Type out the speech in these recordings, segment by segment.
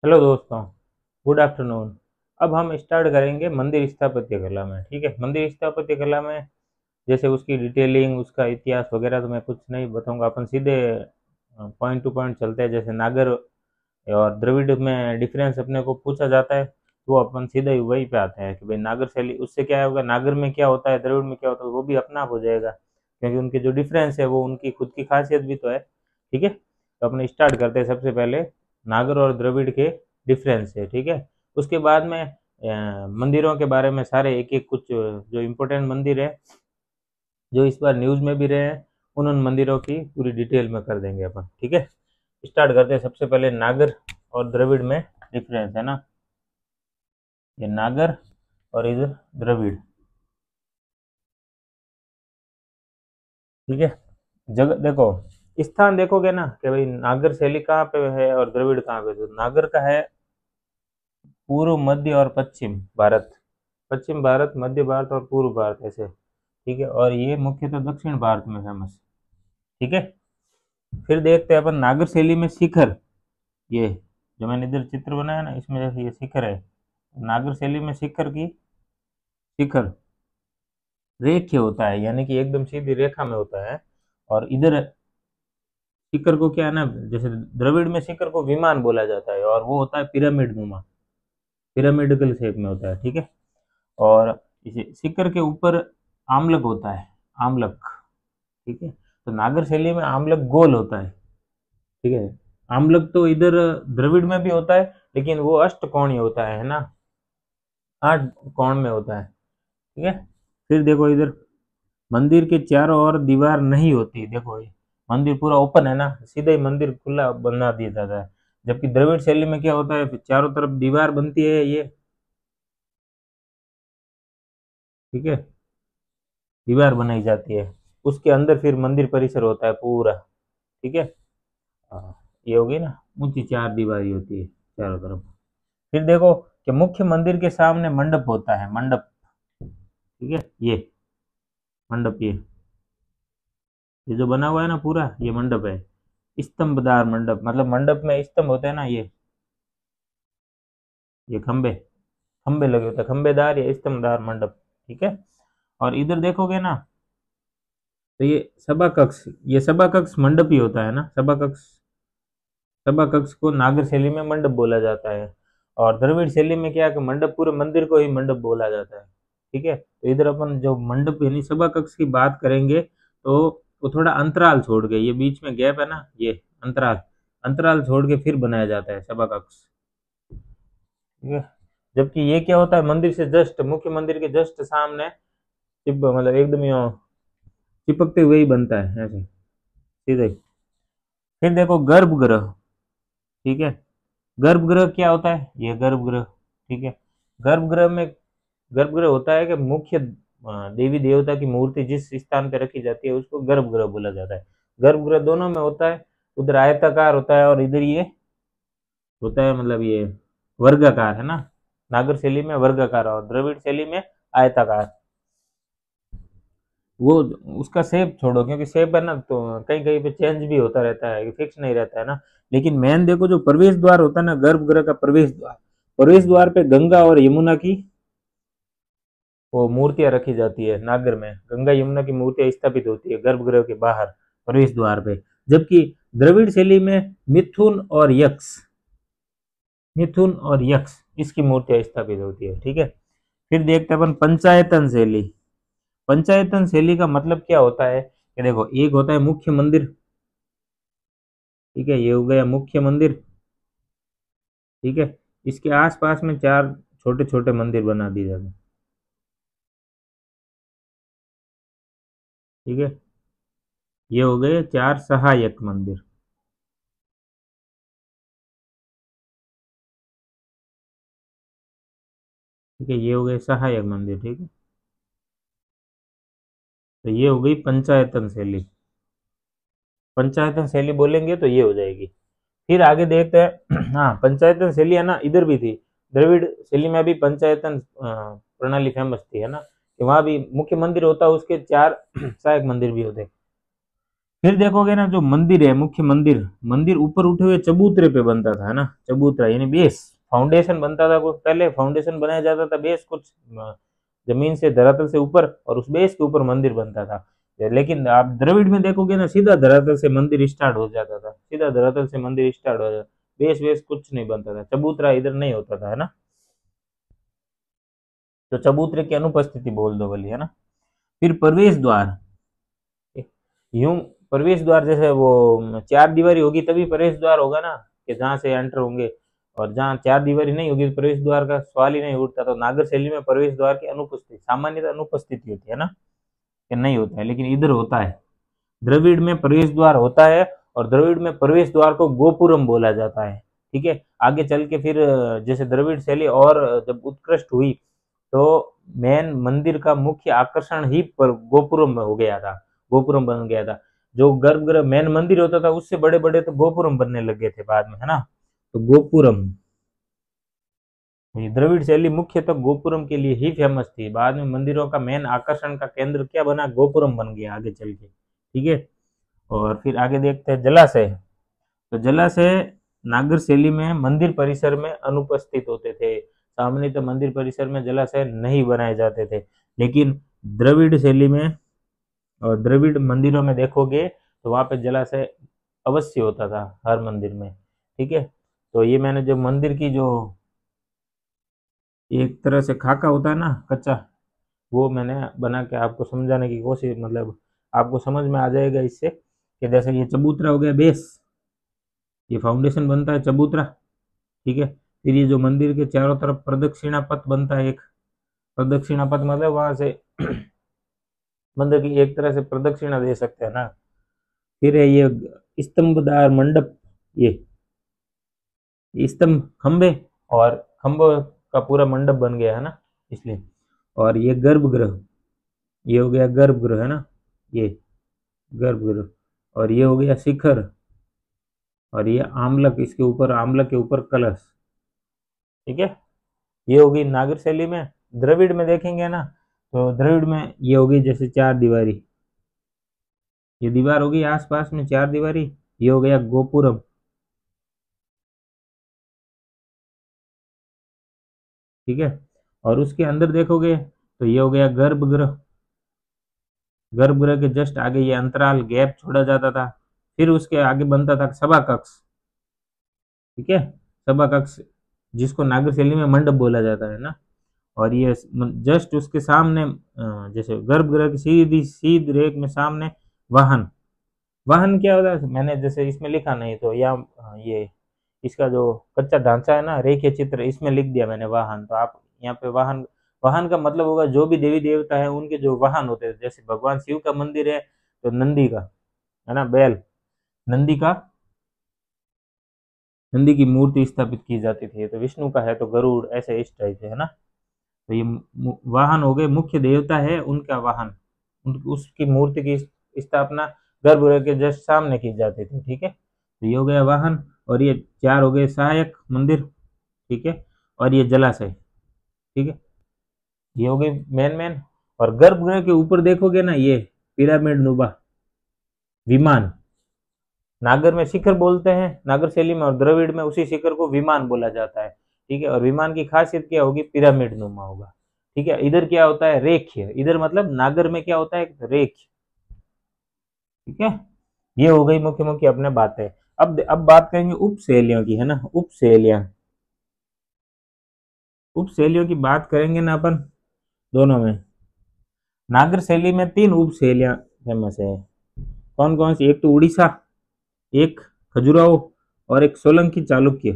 Hello दोस्तों, good afternoon. अब हम स्टार्ट करेंगे मंदिर स्थापत्य कला में। ठीक है, मंदिर स्थापत्य कला में जैसे उसकी डिटेलिंग, उसका इतिहास वगैरह तो मैं कुछ नहीं बताऊंगा। अपन सीधे पॉइंट टू पॉइंट चलते हैं। जैसे नागर और द्रविड़ में डिफरेंस अपने को पूछा जाता है तो वो अपन सीधा ही वही पे आते हैं कि भाई नागर शैली उससे क्या होगा, नागर में क्या होता है, द्रविड़ में क्या होता है, वो भी अपना आप हो जाएगा क्योंकि उनके जो डिफरेंस है वो उनकी खुद की खासियत भी तो है। ठीक है, तो अपने स्टार्ट करते हैं। सबसे पहले नागर और द्रविड़ के डिफरेंस है। ठीक है, उसके बाद में मंदिरों के बारे में सारे एक एक कुछ जो इम्पोर्टेंट मंदिर है जो इस बार न्यूज़ में भी रहे हैं उन मंदिरों की पूरी डिटेल में कर देंगे अपन। ठीक है, स्टार्ट करते हैं। सबसे पहले नागर और द्रविड़ में डिफरेंस है ना, ये नागर और इधर द्रविड़। ठीक है, जगह देखो, स्थान देखोगे ना कि भाई नागर शैली कहाँ पे है और द्रविड़ कहाँ पे। तो नागर का है पूर्व, मध्य और पश्चिम भारत। पश्चिम भारत, मध्य भारत और पूर्व भारत ऐसे। ठीक है, और ये मुख्यतः दक्षिण भारत में फेमस। ठीक है, फिर देखते हैं अपन नागर शैली में शिखर। ये जो मैंने इधर चित्र बनाया ना, इसमें जैसे ये शिखर है। नागर शैली में शिखर की शिखर रेख्य होता है, यानी कि एकदम सीधी रेखा में होता है। और इधर शिखर को क्या है ना, जैसे द्रविड़ में शिखर को विमान बोला जाता है और वो होता है पिरामिड नुमा, पिरामिडिकल शेप में होता है। ठीक है, और इसे शिखर के ऊपर आमलक होता है, आमलक। ठीक है, तो नागर शैली में आमलक गोल होता है। ठीक है, आमलक तो इधर द्रविड़ में भी होता है लेकिन वो अष्टकोणीय होता है ना, 8 कोण में होता है। ठीक है, फिर देखो इधर मंदिर के चारों ओर दीवार नहीं होती। देखो ये मंदिर पूरा ओपन है ना, सीधा ही मंदिर खुला बना दिया जाता है। जबकि द्रविड़ शैली में क्या होता है, चारों तरफ दीवार बनती है ये। ठीक है, दीवार बनाई जाती है, उसके अंदर फिर मंदिर परिसर होता है पूरा। ठीक है, हाँ, ये होगी ना, ऊंची चार दीवारी होती है चारों तरफ। फिर देखो कि मुख्य मंदिर के सामने मंडप होता है, मंडप। ठीक है, ये मंडप, ये जो बना हुआ है ना पूरा, ये मंडप है। स्तंभदार मंडप, मतलब मंडप में स्तंभ होते हैं ना, ये खंबे, खंबे लगे होते हैं, खंबेदार या स्तंभदार मंडप। ठीक है, और इधर देखोगे ना तो ये सभा कक्ष, ये सभा कक्ष मंडप ही होता है ना, सभा कक्ष। सभा कक्ष को नागर शैली में मंडप बोला जाता है और द्रविड़ शैली में क्या है कि मंडप, पूरे मंदिर को ही मंडप बोला जाता है। ठीक है, तो इधर अपन जो मंडप यानी सभा कक्ष की बात करेंगे तो वो थोड़ा अंतराल छोड़ के, ये बीच में गैप है ना, ये अंतराल, अंतराल छोड़ के फिर बनाया जाता है सभा कक्ष। ठीक है, जबकि ये क्या होता है, मंदिर से जस्ट, मुख्य मंदिर के जस्ट सामने मतलब एकदम यहाँ चिपकते हुए ही बनता है ऐसे सीधे ही। फिर देखो गर्भगृह। ठीक है, गर्भगृह क्या होता है, ये गर्भगृह। ठीक है, गर्भगृह में, गर्भगृह होता है कि मुख्य देवी देवता की मूर्ति जिस स्थान पे रखी जाती है उसको गर्भगृह बोला जाता है। गर्भगृह दोनों में होता है, उधर आयताकार होता है और इधर ये होता है, मतलब ये वर्गाकार है ना। नागर शैली में वर्गाकार और द्रविड़ शैली में आयताकार। वो उसका शेप छोड़ो, क्योंकि शेप है ना तो कहीं कहीं पे चेंज भी होता रहता है, फिक्स नहीं रहता है ना। लेकिन मेन देखो जो प्रवेश द्वार होता है ना, गर्भगृह का प्रवेश द्वार, प्रवेश द्वार पे गंगा और यमुना की वो मूर्तियां रखी जाती है। नागर में गंगा यमुना की मूर्तियां स्थापित होती है गर्भगृह के बाहर प्रवेश द्वार पे। जबकि द्रविड़ शैली में मिथुन और यक्ष, मिथुन और यक्ष इसकी मूर्तियां स्थापित होती है। ठीक है, फिर देखते हैं अपन पंचायतन शैली। पंचायतन शैली का मतलब क्या होता है कि देखो, एक होता है मुख्य मंदिर। ठीक है, ये हो गया मुख्य मंदिर। ठीक है, इसके आसपास में चार छोटे छोटे मंदिर बना दिए जाते हैं। ठीक है, ये हो गए चार सहायक मंदिर। ठीक है, ये हो गए सहायक मंदिर। ठीक है, तो ये हो गई पंचायतन शैली। पंचायतन शैली बोलेंगे तो ये हो जाएगी। फिर आगे देखते हैं हाँ, पंचायतन शैली है ना, इधर भी थी। द्रविड़ शैली में भी पंचायतन प्रणाली फेमस थी है ना, कि वहां भी मुख्य मंदिर होता है, उसके चार सहायक मंदिर भी होते। फिर देखोगे ना, जो मंदिर है, मुख्य मंदिर, मंदिर ऊपर उठे हुए चबूतरे पे बनता था, है ना, चबूतरा यानी बेस, फाउंडेशन बनता था, कुछ पहले फाउंडेशन बनाया जाता था, बेस कुछ जमीन से, धरातल से ऊपर, और उस बेस के ऊपर मंदिर बनता था। लेकिन आप द्रविड़ में देखोगे ना, सीधा धरातल से मंदिर स्टार्ट हो जाता था, सीधा धरातल से मंदिर स्टार्ट हो जाता, बेस वेस कुछ नहीं बनता था, चबूतरा इधर नहीं होता था, है ना। तो चबूतरे की अनुपस्थिति बोल दो वाली, है ना। फिर प्रवेश द्वार, यूं प्रवेश द्वार जैसे वो चार दीवारी होगी तभी प्रवेश द्वार होगा ना, कि जहाँ से एंटर होंगे, और जहाँ चार दीवारी नहीं होगी तो प्रवेश द्वार का सवाल ही नहीं उठता। तो नागर शैली में प्रवेश द्वार की अनुपस्थिति, सामान्यतः अनुपस्थिति होती है ना, कि नहीं होता है, लेकिन इधर होता है। द्रविड़ में प्रवेश द्वार होता है, और द्रविड़ में प्रवेश द्वार को गोपुरम बोला जाता है। ठीक है, आगे चल के फिर जैसे द्रविड़ शैली और जब उत्कृष्ट हुई, तो मेन मंदिर का मुख्य आकर्षण ही पर गोपुरम हो गया था, गोपुरम बन गया था। जो गर्भगृह मेन मंदिर होता था उससे बड़े बड़े तो गोपुरम बनने लग गए थे बाद में, है ना। तो गोपुरम, ये द्रविड़ शैली मुख्य तो गोपुरम के लिए ही फेमस थी, बाद में मंदिरों का मेन आकर्षण का केंद्र क्या बना, गोपुरम बन गया आगे चल के। ठीक है, और फिर आगे देखते हैं जलाशय। तो जलाशय नागर शैली में मंदिर परिसर में अनुपस्थित होते थे, सामान्यतः मंदिर परिसर में जलाशय नहीं बनाए जाते थे। लेकिन द्रविड़ शैली में और द्रविड़ मंदिरों में देखोगे तो वहाँ पे जलाशय अवश्य होता था हर मंदिर में। ठीक है, तो ये मैंने जो मंदिर की जो एक तरह से खाका होता है ना, कच्चा, वो मैंने बना के आपको समझाने की कोशिश, मतलब आपको समझ में आ जाएगा इससे, कि जैसे ये चबूतरा हो गया बेस, ये फाउंडेशन बनता है चबूतरा। ठीक है, फिर ये जो मंदिर के चारों तरफ प्रदक्षिणा पथ बनता है एक, प्रदक्षिणा पथ मतलब वहां से मंदिर की एक तरह से प्रदक्षिणा दे सकते हैं ना। फिर है ये स्तंभदार मंडप, ये स्तंभ खंबे, और खंभों का पूरा मंडप बन गया है ना, इसलिए। और ये गर्भगृह, ये हो गया गर्भगृह, है ना, ये गर्भगृह। और ये हो गया शिखर, और ये आमलक, इसके ऊपर आमलक के ऊपर कलश। ठीक है, ये होगी नागर शैली में। द्रविड़ में देखेंगे ना, तो द्रविड़ में ये होगी जैसे चार दीवारी, ये दीवार होगी आसपास में चार दीवारी, ये हो गया गोपुरम। ठीक है, और उसके अंदर देखोगे तो ये हो गया गर्भगृह, गर्भगृह के जस्ट आगे ये अंतराल गैप छोड़ा जाता था। फिर उसके आगे बनता था सभा कक्ष। ठीक है, सभा कक्ष जिसको नागर शैली में मंडप बोला जाता है ना। और ये जस्ट उसके सामने जैसे गर्भगृह की सीधी सीध रेख में सामने वाहन, वाहन क्या होता है, मैंने जैसे इसमें लिखा नहीं तो, या ये इसका जो कच्चा ढांचा है ना, रेखीय चित्र, इसमें लिख दिया मैंने वाहन, तो आप यहाँ पे वाहन, वाहन का मतलब होगा जो भी देवी देवता है उनके जो वाहन होते हैं। जैसे भगवान शिव का मंदिर है तो नंदी का, है ना, बैल, नंदी का, नंदी की मूर्ति स्थापित की जाती थी। तो विष्णु का है तो गरुड़, ऐसे इस टाइप से, है ना। तो ये वाहन हो गए, मुख्य देवता है उनका वाहन, उसकी मूर्ति की स्थापना गर्भगृह के जस्ट सामने की जाती थी। ठीक है, तो ये हो गया वाहन, और ये चार हो गए सहायक मंदिर। ठीक है, और ये जलाशय। ठीक है, ये हो गई मेन मेन। और गर्भगृह के ऊपर देखोगे ना, ये पिरामिड नुमा विमान, नागर में शिखर बोलते हैं नागर शैली में, और द्रविड़ में उसी शिखर को विमान बोला जाता है। ठीक है, और विमान की खासियत क्या होगी, पिरामिड नुमा होगा। ठीक है, इधर क्या होता है, रेख्य, इधर मतलब नागर में क्या होता है, रेख्य। ठीक है, ये हो गई मुख्य मुख्य अपने बातें। अब बात करेंगे उपशैलियों की, है ना, उपशैलियां, उपशैलियों की बात करेंगे ना अपन, दोनों में। नागर शैली में तीन उपशैलियां फेमस है। कौन कौन सी, एक तो उड़ीसा, एक खजुराहो, और एक सोलंकी चालुक्य,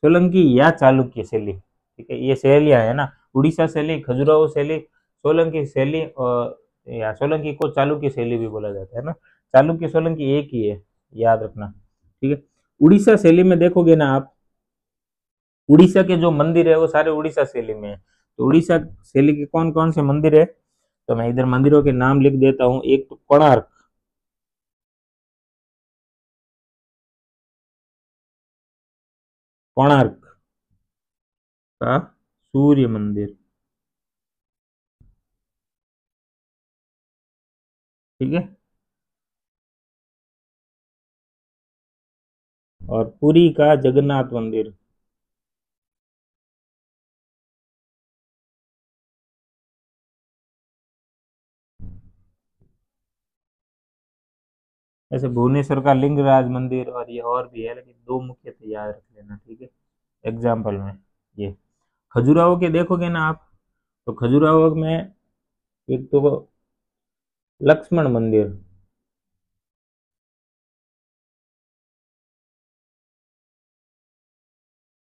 सोलंकी या चालुक्य शैली। ठीक है, ये शैलियां है ना, उड़ीसा शैली, खजुराहो शैली, सोलंकी शैली, और या सोलंकी को चालुक्य शैली भी बोला जाता है ना। चालुक्य सोलंकी एक ही है, याद रखना। ठीक है, उड़ीसा शैली में देखोगे ना आप, उड़ीसा के जो मंदिर है वो सारे उड़ीसा शैली में है। तो उड़ीसा शैली के कौन कौन से मंदिर है, तो मैं इधर मंदिरों के नाम लिख देता हूँ। एक तो कोणार्क, कोणार्क का सूर्य मंदिर। ठीक है, और पुरी का जगन्नाथ मंदिर। ऐसे भुवनेश्वर का लिंगराज मंदिर, और ये और भी है, लेकिन दो मुख्य तो याद रख लेना, ठीक है, एग्जाम्पल में। ये खजुराहो के देखोगे ना आप, तो खजुराहो में एक तो लक्ष्मण मंदिर,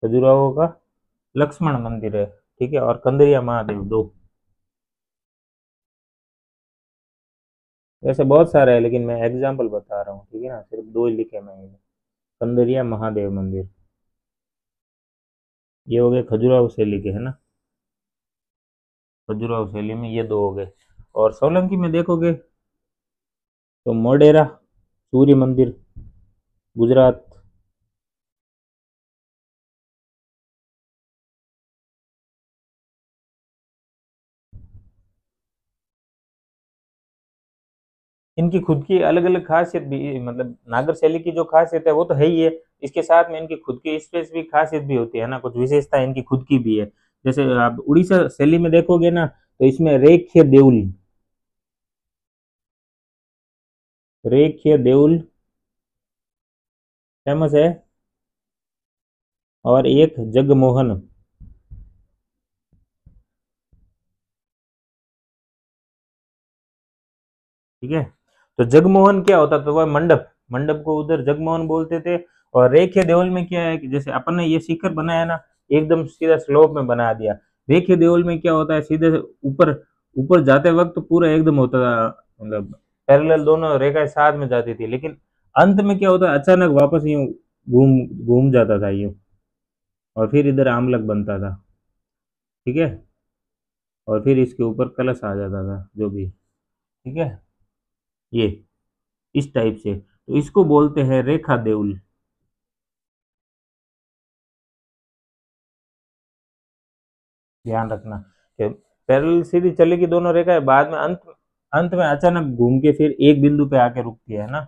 खजुराहो का लक्ष्मण मंदिर है, ठीक है, और कंदरिया महादेव, दो। ऐसे बहुत सारे हैं, लेकिन मैं एग्जाम्पल बता रहा हूँ, ठीक है ना, सिर्फ दो ही लिखे मैंने। कंदरिया महादेव मंदिर, ये हो गए खजुराहो शैली के, है ना, खजुराहो शैली में ये दो हो गए। और सोलंकी में देखोगे तो मोढेरा सूर्य मंदिर, गुजरात। इनकी खुद की अलग अलग खासियत भी, मतलब नागर शैली की जो खासियत है वो तो है ही है, इसके साथ में इनकी खुद की स्पेसिफिक खासियत भी होती है ना, कुछ विशेषता इनकी खुद की भी है। जैसे आप उड़ीसा शैली में देखोगे ना, तो इसमें रेख्य देउल, रेख्य देउल फेमस है, और एक जगमोहन। ठीक है, तो जगमोहन क्या होता था, वह मंडप, मंडप को उधर जगमोहन बोलते थे। और रेख्य देवल में क्या है कि जैसे अपन ने ये शिखर बनाया ना, एकदम सीधा स्लोप में बना दिया। रेख्य देवल में क्या होता है, सीधे से ऊपर, ऊपर जाते वक्त तो पूरा एकदम होता था, मतलब पैरेलल दोनों रेखाएं साथ में जाती थी, लेकिन अंत में क्या होता है, अचानक वापस यूं घूम घूम जाता था यूं, और फिर इधर आमलक बनता था, ठीक है, और फिर इसके ऊपर कलश आ जाता था जो भी, ठीक है, ये इस टाइप से, तो इसको बोलते हैं रेखा देउल। ध्यान रखना कि पैरेलल सीधी चलेगी दोनों रेखाएं, बाद में अंत, अंत में अचानक घूम के फिर एक बिंदु पे आके रुकती है ना,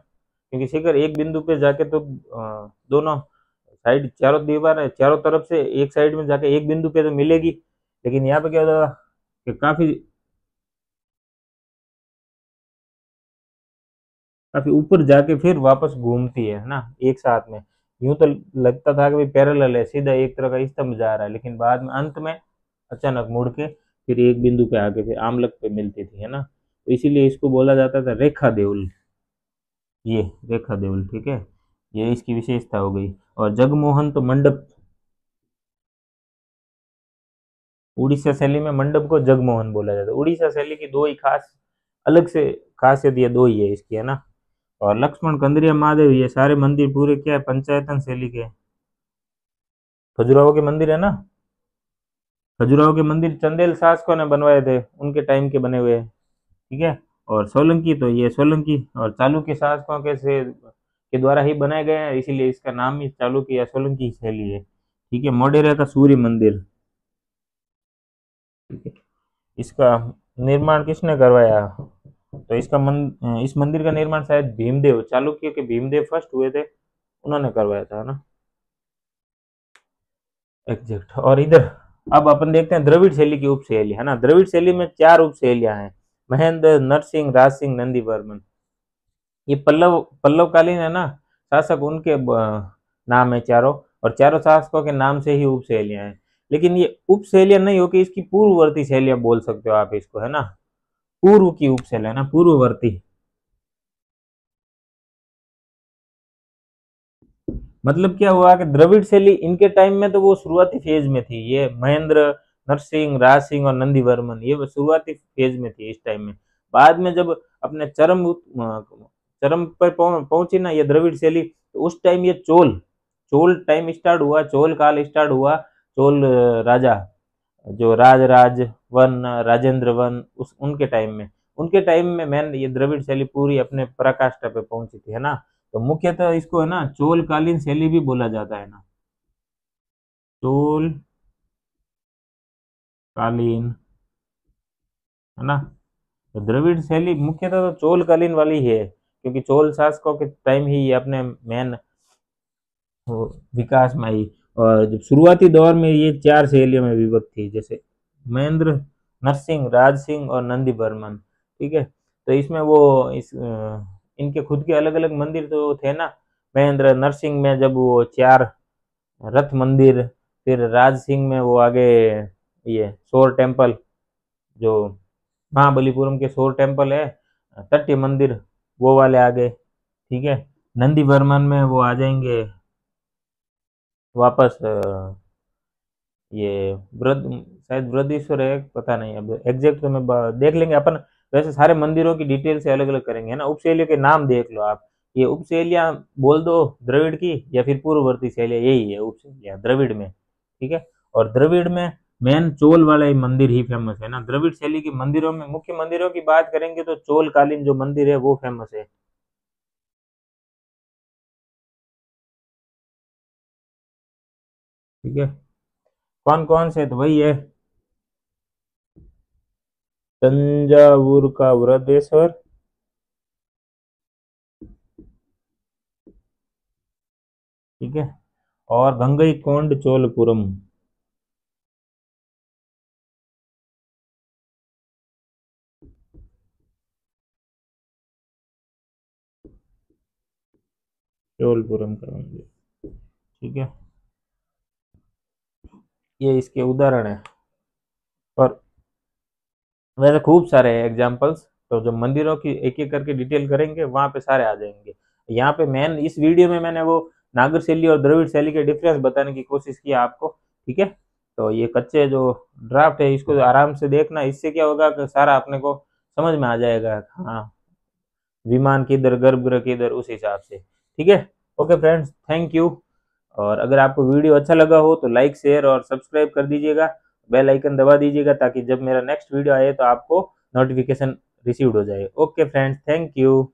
क्योंकि शिखर एक बिंदु पे जाके तो दोनों साइड, चारों दीवार है, चारों तरफ से एक साइड में जाके एक बिंदु पे तो मिलेगी, लेकिन यहाँ पे क्या होता है कि काफी काफी ऊपर जाके फिर वापस घूमती है ना एक साथ में। यूं तो लगता था कि भाई पैरेलल है, सीधा एक तरह का स्तंभ जा रहा है, लेकिन बाद में अंत में अचानक मुड़ के फिर एक बिंदु पे आके फिर आमलक पे मिलती थी, है ना, तो इसीलिए इसको बोला जाता था रेखा देउल, ये रेखा देउल, ठीक है, ये इसकी विशेषता हो गई। और जगमोहन तो मंडप, उड़ीसा शैली में मंडप को जगमोहन बोला जाता है। उड़ीसा शैली की दो ही खास, अलग से खासियत ये दो ही है इसकी, है ना। और लक्ष्मण कंदरिया महादेव, ये सारे मंदिर पूरे क्या है, पंचायतन शैली के। खजुराहो के मंदिर है ना, खजुराहो के मंदिर चंदेल शासकों ने बनवाए थे, उनके टाइम के बने हुए हैं, ठीक है। और सोलंकी तो ये सोलंकी और चालुक्य शासकों के से के द्वारा ही बनाए गए हैं, इसीलिए इसका नाम ही चालुक्य या सोलंकी शैली है, ठीक है। मोढेरा का सूर्य मंदिर, ठीक है, इसका निर्माण किसने करवाया, तो इस मंदिर का निर्माण शायद भीमदेव, चालुक्य के भीमदेव फर्स्ट हुए थे, उन्होंने करवाया था ना, एग्जैक्ट। और इधर अब अपन देखते हैं द्रविड़ शैली की उप शैली, है ना। द्रविड़ शैली में चार उप शैलियां हैं, महेंद्र, नरसिंह, राज सिंह, नंदी वर्मन। ये पल्लव, पल्लवकालीन है ना शासक, उनके नाम है चारों, और चारों शासकों के नाम से ही उप शैलियां हैं। लेकिन ये उप शैलियां नहीं हो कि इसकी पूर्ववर्ती शैलियां बोल सकते हो आप इसको, है ना, पूर्व की उप शैली है ना, पूर्ववर्ती। मतलब क्या हुआ कि द्रविड़ शैली इनके टाइम में तो वो शुरुआती फेज में थी, ये महेंद्र, नरसिंह, राज सिंह और नंदी वर्मन, ये वो शुरुआती फेज में थी इस टाइम में। बाद में जब अपने चरम पर पहुंची ना ये द्रविड़ शैली, तो उस टाइम ये चोल, चोल टाइम स्टार्ट हुआ, चोल काल स्टार्ट हुआ। चोल राजा, जो राज वन, राजेंद्र वन, उस उनके टाइम में मैन ये द्रविड़ शैली पूरी अपने पराकाष्ठा पे पहुंची थी, है ना। तो मुख्यतः इसको है ना चोल कालीन शैली भी बोला जाता है ना, चोल कालीन, है ना। तो द्रविड़ शैली मुख्यतः तो चोल कालीन वाली ही है, क्योंकि चोल शासकों के टाइम ही ये अपने मेन वो विकास में आई। और जब शुरुआती दौर में ये 4 शैलियों में विभक्त थी, जैसे महेंद्र, नरसिंह, राज सिंह और नंदी बर्मन। ठीक है, तो इसमें वो इनके खुद के अलग अलग मंदिर तो थे ना। महेंद्र नरसिंह में जब वो 4 रथ मंदिर, फिर राज सिंह में वो आगे ये शोर टेम्पल, जो महाबलीपुरम के शोर टेम्पल है, तट्य मंदिर, वो वाले आ गए। ठीक है, नंदी बर्मन में वो आ जाएंगे वापस ये वृद्ध, शायद वृद्धेश्वर है, पता नहीं अब एग्जैक्ट तो मैं देख लेंगे अपन। वैसे सारे मंदिरों की डिटेल से अलग अलग करेंगे, है ना। उपशैलियों के नाम देख लो आप, ये उपशैलियां बोल दो द्रविड़ की या फिर पूर्ववर्ती शैलियां, यही है उपशैलियां द्रविड़ में। ठीक है, और द्रविड़ में मेन चोल वाले मंदिर ही फेमस है ना। द्रविड़ शैली के मंदिरों में, मुख्य मंदिरों की बात करेंगे तो चोल कालीन जो मंदिर है वो फेमस है। ठीक है, कौन कौन से, तो वही है तंजावुर का वृद्धेश्वर, ठीक है, और गंगई कोंड चोलपुरम। चोलपुरम का मंदिर, ठीक है, ये इसके उदाहरण है। और वैसे खूब सारे एग्जाम्पल्स, तो जो मंदिरों की एक एक करके डिटेल करेंगे वहां पे सारे आ जाएंगे। यहाँ पे मेन इस वीडियो में मैंने वो नागर शैली और द्रविड़ शैली के डिफरेंस बताने की कोशिश की आपको। ठीक है, तो ये कच्चे जो ड्राफ्ट है इसको आराम से देखना, इससे क्या होगा कि सारा अपने को समझ में आ जाएगा। हाँ, विमान किधर, गर्भगृह किधर, उस हिसाब से। ठीक है, ओके फ्रेंड्स, थैंक यू। और अगर आपको वीडियो अच्छा लगा हो तो लाइक, शेयर और सब्सक्राइब कर दीजिएगा, बेल आइकन दबा दीजिएगा ताकि जब मेरा नेक्स्ट वीडियो आए तो आपको नोटिफिकेशन रिसीव्ड हो जाए। Okay friends, thank you.